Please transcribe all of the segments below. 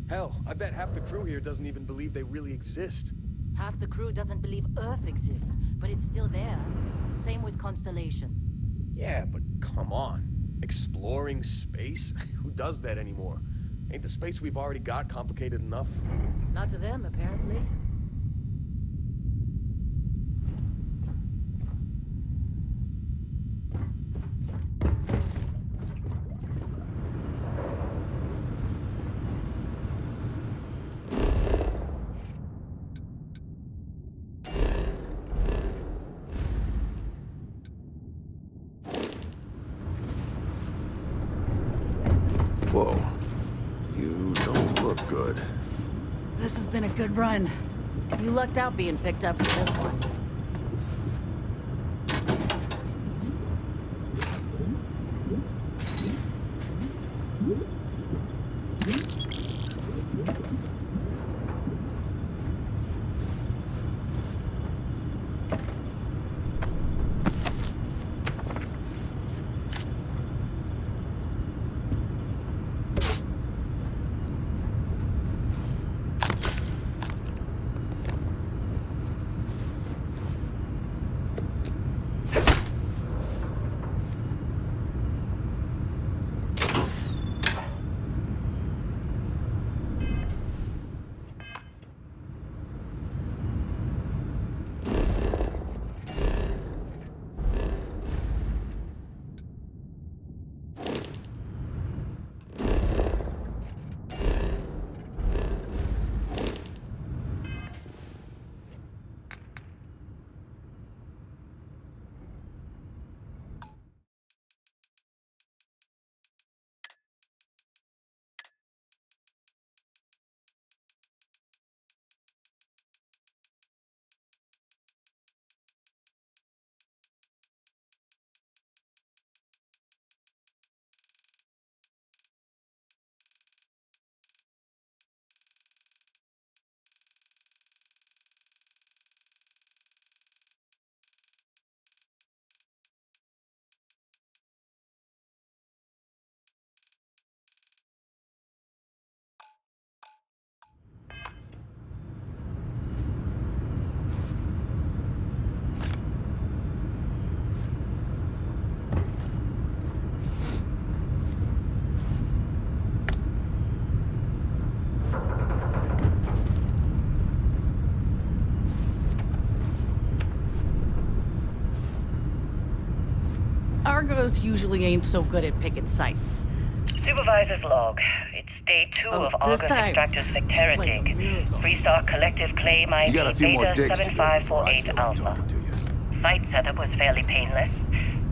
Hell, I bet half the crew here doesn't even believe they really exist. Half the crew doesn't believe Earth exists, but it's still there. Same with Constellation. Yeah, but come on. Exploring space? Who does that anymore? Ain't the space we've already got complicated enough? Not to them, apparently. Whoa. You don't look good. This has been a good run. You lucked out being picked up for this one. Argos usually ain't so good at picking sites. Supervisor's log. It's day 2 Oh, of this August time, Extractor Spectera like a dig. miracle. Freestar Collective claim You got a ID few more Beta digs to do before I 7548 feel like Alpha. talking to you. Site setup was fairly painless.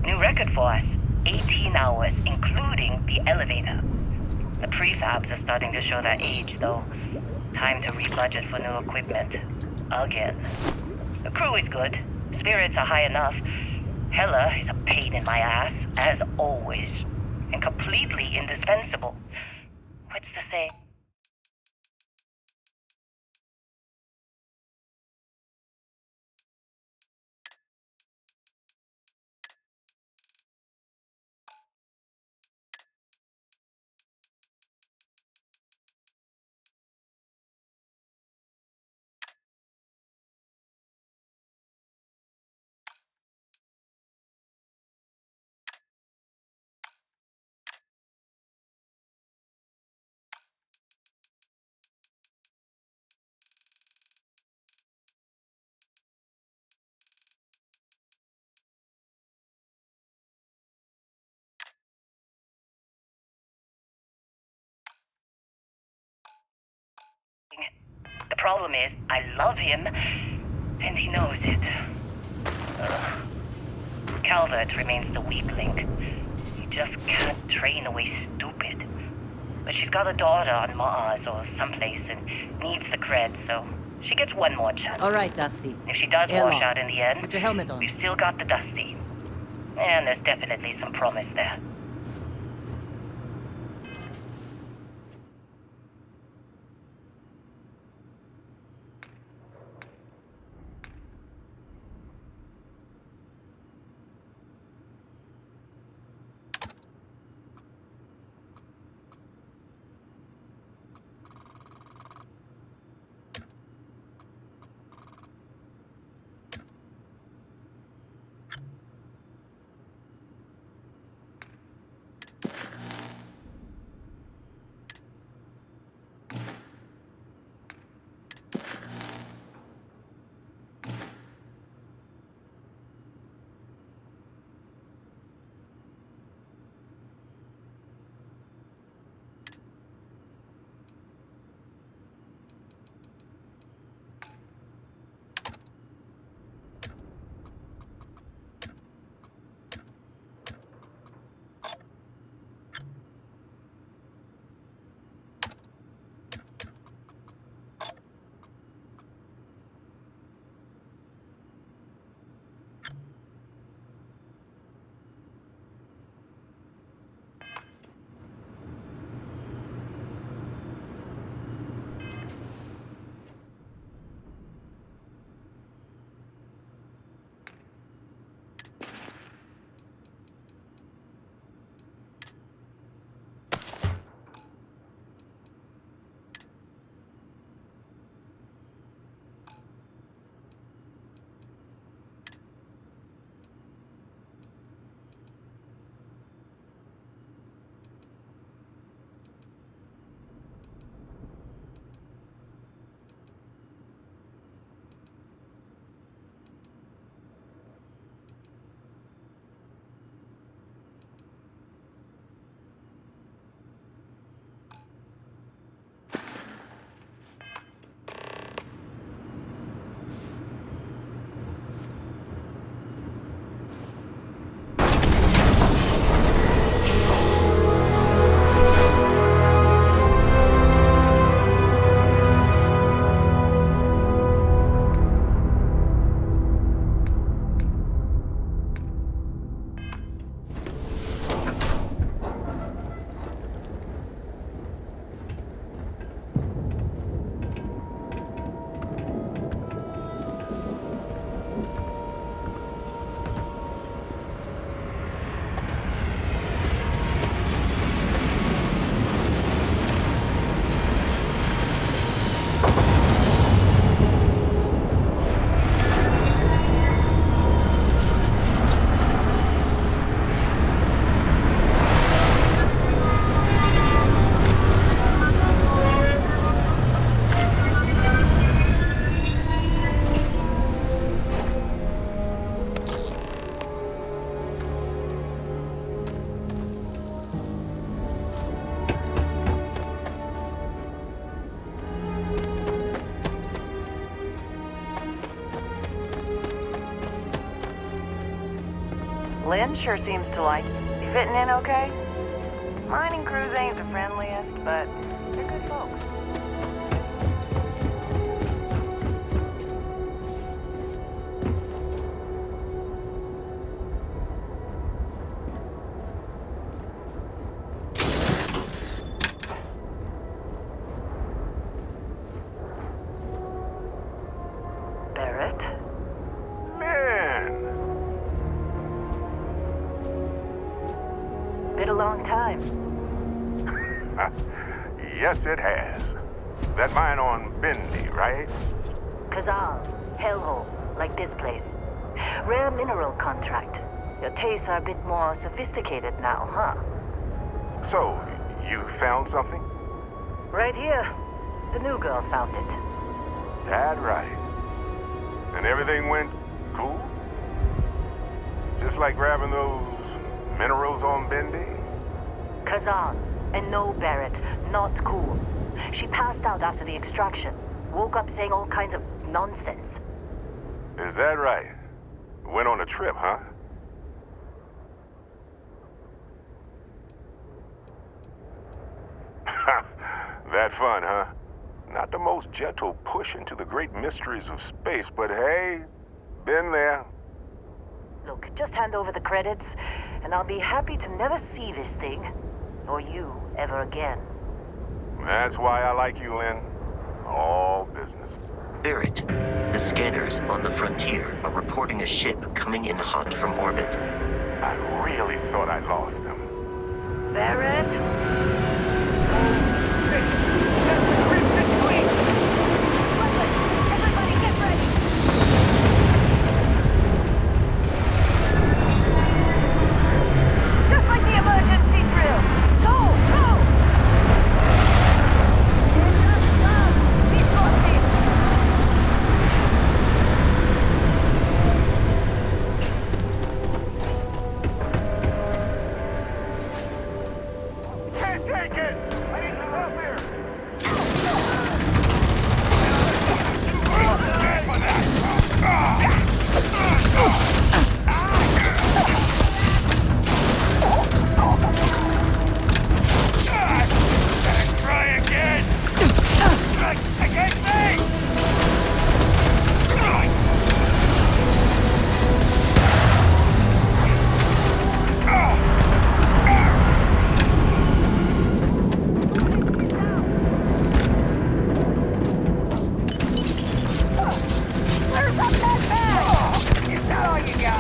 New record for us. 18 hours, including the elevator. The prefabs are starting to show their age, though. Time to rebudget for new equipment. Again. The crew is good. Spirits are high enough. Hella is a pain in my ass, as always. And completely indispensable. What's to say? The problem is, I love him, and he knows it. Ugh. Calvert remains the weak link. He just can't train away stupid. But she's got a daughter on Mars or someplace and needs the cred, so she gets one more chance. All right, Dusty. If she does Airlock. wash out in the end, Put your helmet on. we've still got the Dusty. And there's definitely some promise there. Lynn sure seems to like you. You fitting in okay? Mining crews ain't the friendliest, but they're good folks. Barrett? Man! Been a long time. Yes, it has. That mine on Bendy, right? Kazal, hellhole, like this place. Rare mineral contract. Your tastes are a bit more sophisticated now, huh? So, you found something? Right here. The new girl found it. That right. And everything went cool? Just like grabbing those minerals on Bendy? Kazan. And no, Barrett, not cool. She passed out after the extraction. Woke up saying all kinds of nonsense. Is that right? Went on a trip, huh? That fun, huh? Not the most gentle push into the great mysteries of space, but hey, been there. Look, just hand over the credits, and I'll be happy to never see this thing, or you, ever again. That's why I like you, Lynn. All business. Barrett, the scanners on the frontier are reporting a ship coming in hot from orbit. I really thought I lost them. Barrett? Everybody get ready! Just like the emergency drill! Go! Go! Keep going! Can't take it! I need some help here! Try again! Against me! Is that all you got?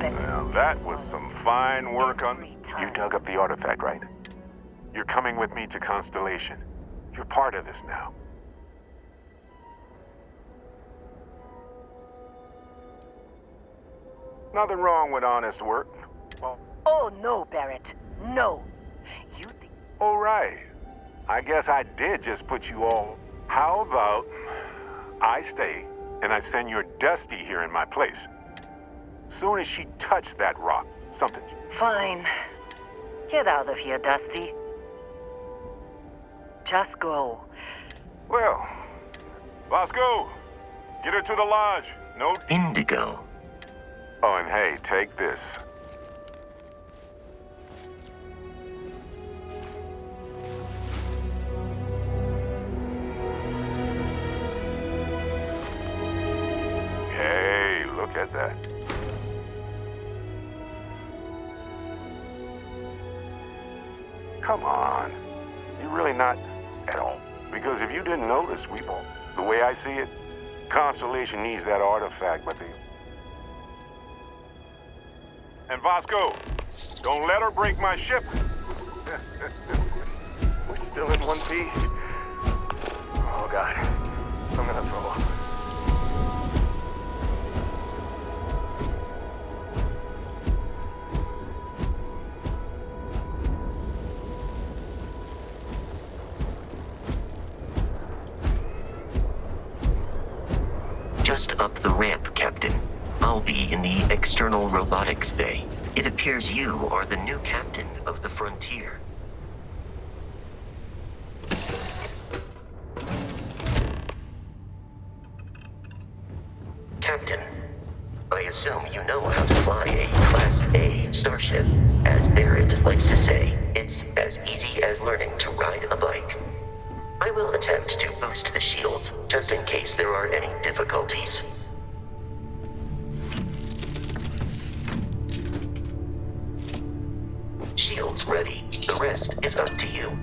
Well, that was some fine work on... You dug up the artifact, right? You're coming with me to Constellation. You're part of this now. Nothing wrong with honest work. Well, Oh, no, Barrett. No. You think... all right. I guess I did just put you all... How about I stay and I send your Dusty here in my place? Soon as she touched that rock, something... Fine. Get out of here, Dusty. Just go. Well, let's go. Get her to the lodge. No... Indigo. Oh, and hey, take this. look at that. Come on. You're really not at all. Because if you didn't notice, Weeble, the way I see it, Constellation needs that artifact, but they... And Vasco, don't let her break my ship. We're still in one piece. Oh, God. I'm gonna throw up. Just up the ramp, Captain. I'll be in the external robotics bay. It appears you are the new captain of the Frontier. Captain, I assume you know how to fly a Class A starship. As Barrett likes to say, it's as easy as learning to ride a bike. I will attempt to boost the shields, just in case there are any difficulties. Shields ready. The rest is up to you.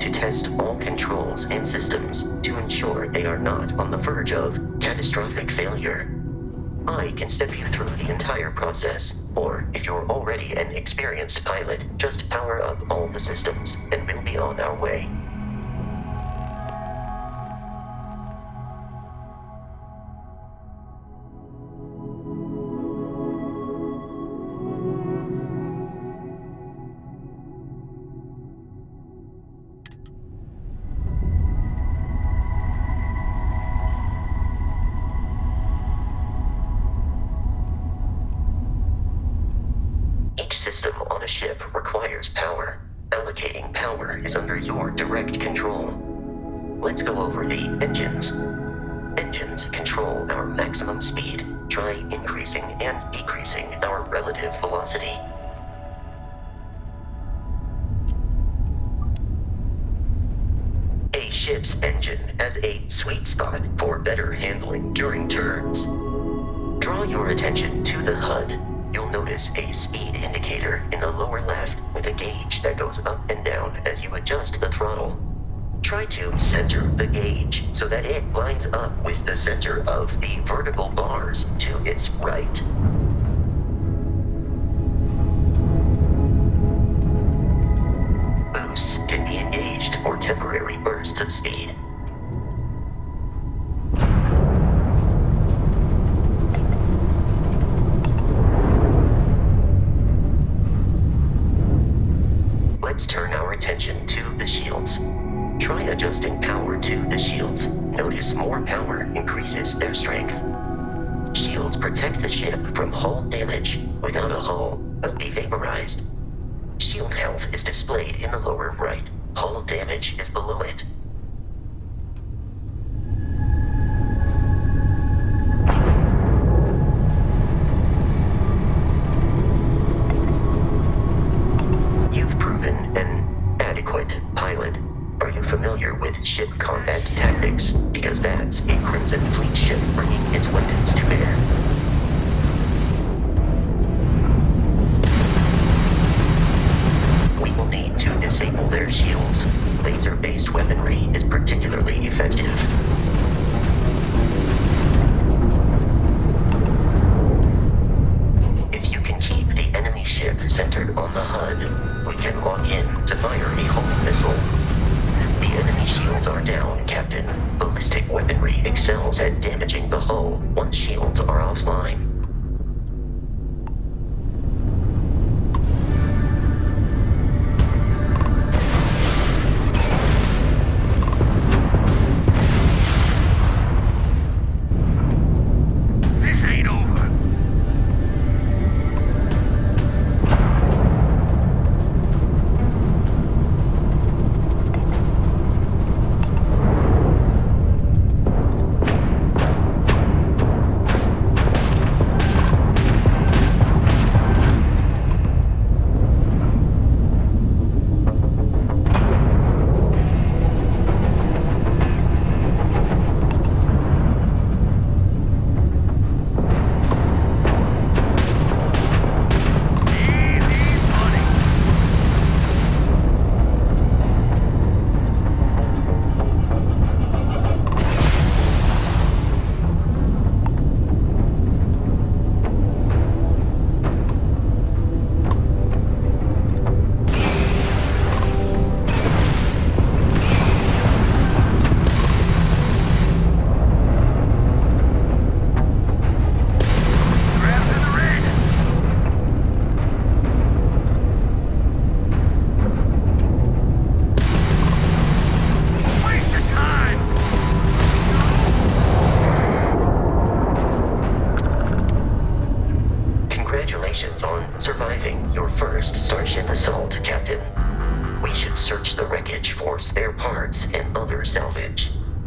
To test all controls and systems to ensure they are not on the verge of catastrophic failure. I can step you through the entire process, or if you're already an experienced pilot, just power up all the systems and we'll be on our way. System on a ship requires power. Allocating power is under your direct control. Let's go over the engines. Engines control our maximum speed. Try increasing and decreasing our relative velocity. A ship's engine has a sweet spot for better handling during turns. Draw your attention to the HUD. You'll notice a speed indicator in the lower left with a gauge that goes up and down as you adjust the throttle. Try to center the gauge so that it lines up with the center of the vertical bars to its right. Boosts can be engaged for temporary bursts of speed. Let's turn our attention to the shields. Try adjusting power to the shields. Notice more power increases their strength. Shields protect the ship from hull damage. Without a hull, but be vaporized. Shield health is displayed in the lower right. Hull damage is below it. Pilot, are you familiar with ship combat tactics? Because that's a Crimson Fleet ship bringing its weapons to bear. We will need to disable their shields. Laser-based weaponry is particularly effective. If you can keep the enemy ship centered on the HUD, we can lock in to fire a hull missile. The enemy shields are down, Captain. Ballistic weaponry excels at damaging the hull once shields are offline.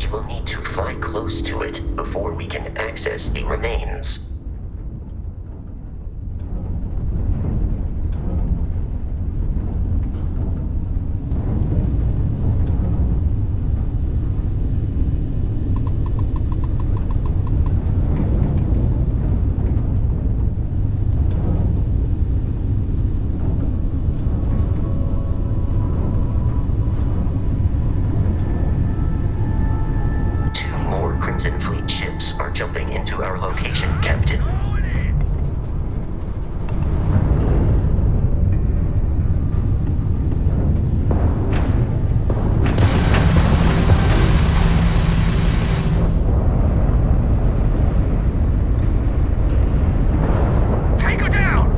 We will need to fly close to it before we can access the remains. Are jumping into our location, Captain. Take her down!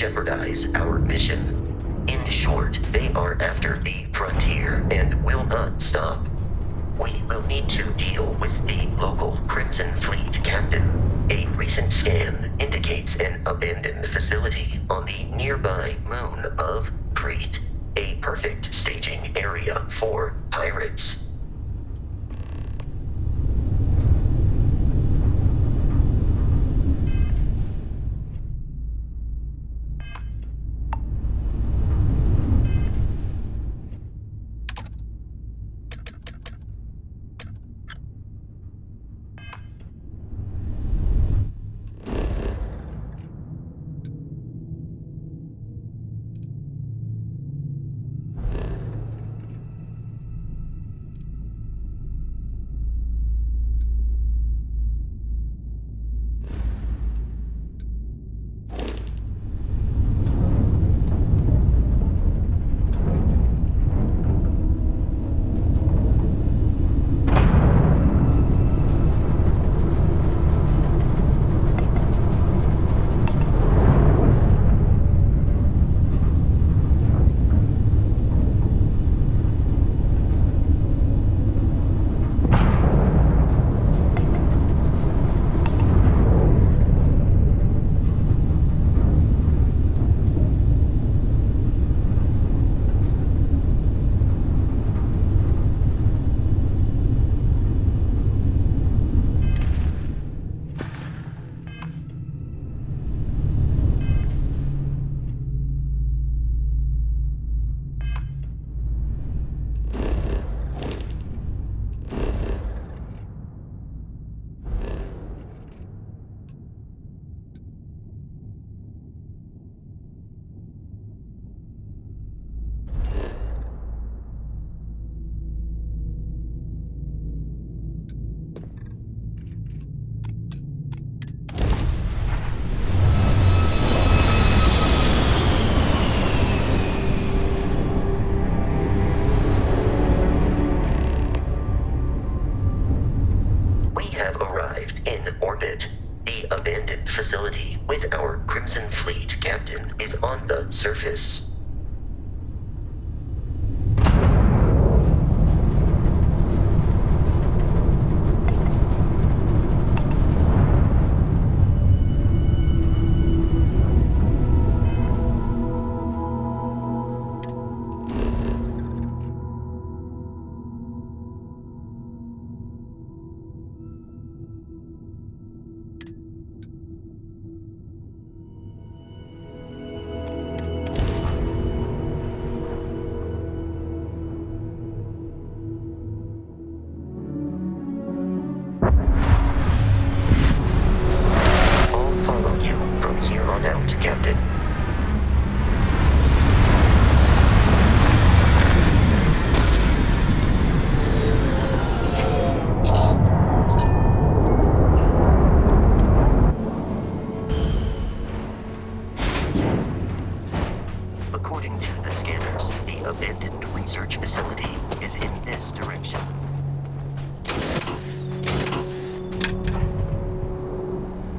jeopardize our mission. In short, they are after the frontier and will not stop. We will need to deal with the local Crimson Fleet captain. A recent scan indicates an abandoned facility on the nearby moon of Crete, a perfect staging area for pirates. In orbit, the abandoned facility with our Crimson Fleet captain is on the surface. I'll follow you from here on out, Captain.